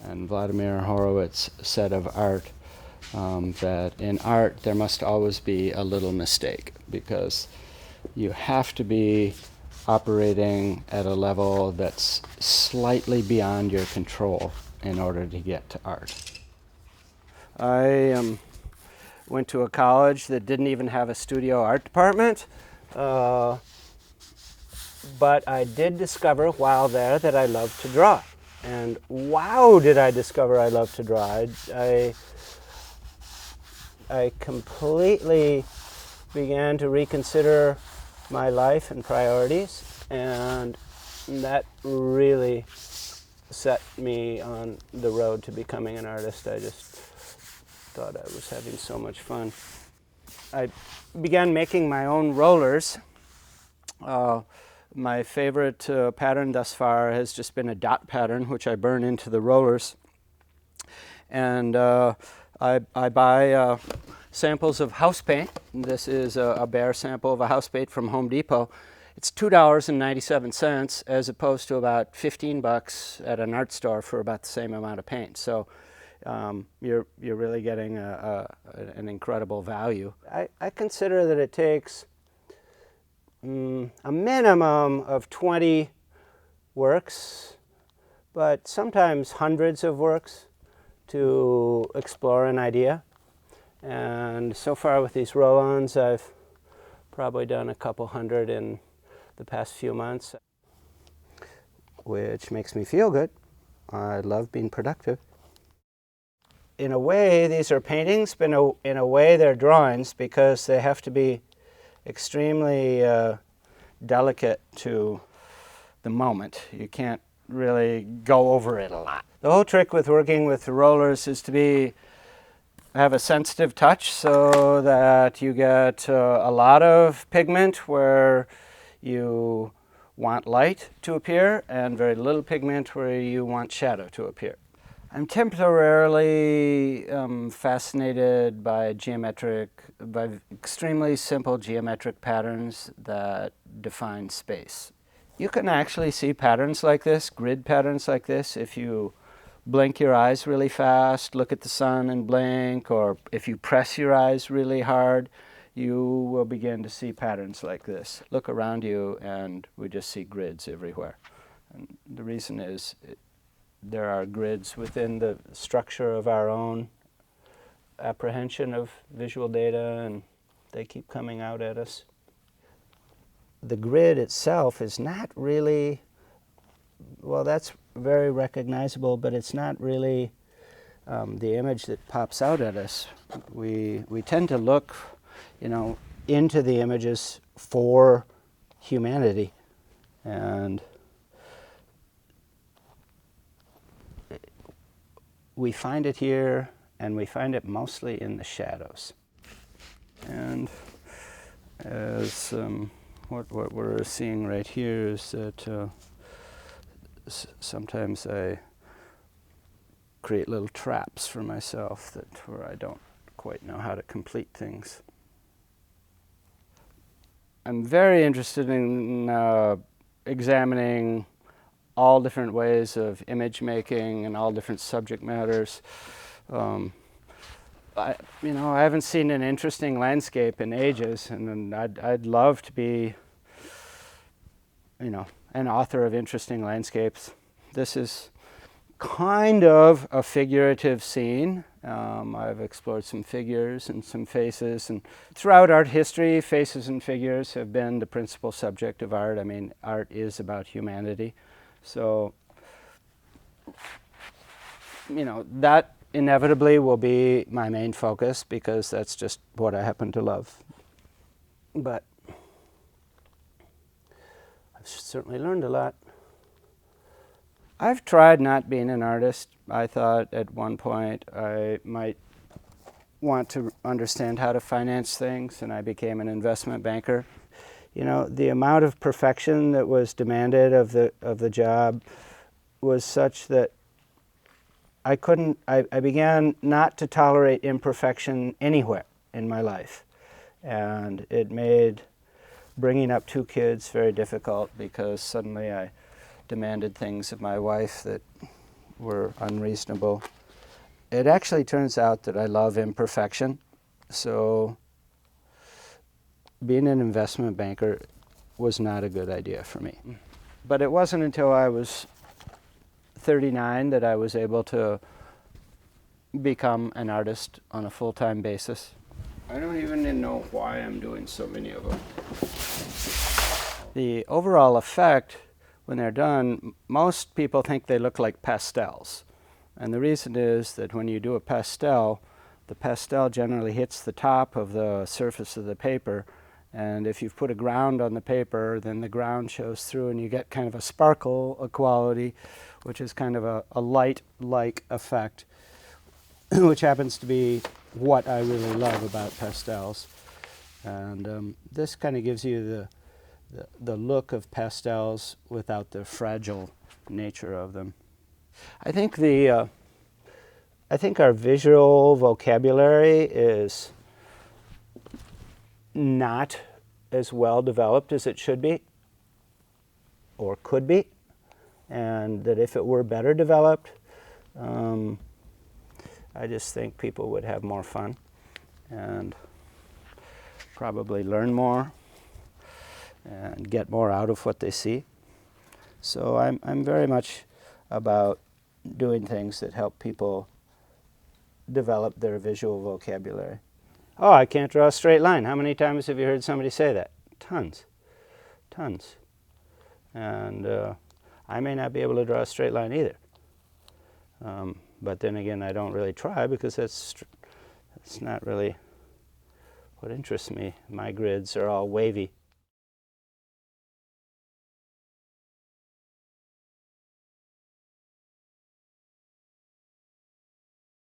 And Vladimir Horowitz said of art that in art there must always be a little mistake, because you have to be operating at a level that's slightly beyond your control in order to get to art. I went to a college that didn't even have a studio art department, but I did discover while there that I loved to draw. And wow, did I discover I love to draw. I completely began to reconsider my life and priorities, and that really set me on the road to becoming an artist. I just thought I was having so much fun. I began making my own rollers. My favorite pattern thus far has just been a dot pattern, which I burn into the rollers. And I buy samples of house paint. This is a bare sample of a house paint from Home Depot. It's $2.97 as opposed to about $15 at an art store for about the same amount of paint. So you're really getting an incredible value. I consider that it takes a minimum of 20 works, but sometimes hundreds of works to explore an idea. And so far with these roll-ons, I've probably done a couple hundred in the past few months, which makes me feel good. I love being productive. In a way, these are paintings, but in a way they're drawings, because they have to be extremely delicate to the moment. You can't really go over it a lot. The whole trick with working with the rollers is to have a sensitive touch, so that you get a lot of pigment where you want light to appear, and very little pigment where you want shadow to appear. I'm temporarily fascinated by extremely simple geometric patterns that define space. You can actually see patterns like this, grid patterns like this, if you blink your eyes really fast, look at the sun and blink, or if you press your eyes really hard, you will begin to see patterns like this. Look around you and we just see grids everywhere. And the reason is there are grids within the structure of our own apprehension of visual data, and they keep coming out at us. The grid itself is not really, well, that's very recognizable, but it's not really the image that pops out at us. We tend to look, into the images for humanity, and we find it here, and we find it mostly in the shadows. And as what we're seeing right here is that sometimes I create little traps for myself where I don't quite know how to complete things. I'm very interested in examining all different ways of image making and all different subject matters. I haven't seen an interesting landscape in ages, and I'd love to be, an author of interesting landscapes. This is kind of a figurative scene. I've explored some figures and some faces, and throughout art history, faces and figures have been the principal subject of art. I mean, art is about humanity. So, that inevitably will be my main focus, because that's just what I happen to love. But I've certainly learned a lot. I've tried not being an artist. I thought at one point I might want to understand how to finance things, and I became an investment banker. The amount of perfection that was demanded of the job was such that I began not to tolerate imperfection anywhere in my life. And it made bringing up 2 kids very difficult, because suddenly I demanded things of my wife that were unreasonable. It actually turns out that I love imperfection, so being an investment banker was not a good idea for me. But it wasn't until I was 39 that I was able to become an artist on a full-time basis. I don't even know why I'm doing so many of them. The overall effect, when they're done, most people think they look like pastels. And the reason is that when you do a pastel, the pastel generally hits the top of the surface of the paper, and if you've put a ground on the paper, then the ground shows through and you get kind of a sparkle, a quality, which is kind of a light-like effect, which happens to be what I really love about pastels. And this kind of gives you the look of pastels without the fragile nature of them. I think our visual vocabulary is not as well developed as it should be or could be, and that if it were better developed, I just think people would have more fun and probably learn more and get more out of what they see. So I'm very much about doing things that help people develop their visual vocabulary. Oh, I can't draw a straight line. How many times have you heard somebody say that? Tons. And I may not be able to draw a straight line either. But then again, I don't really try because that's not really what interests me. My grids are all wavy.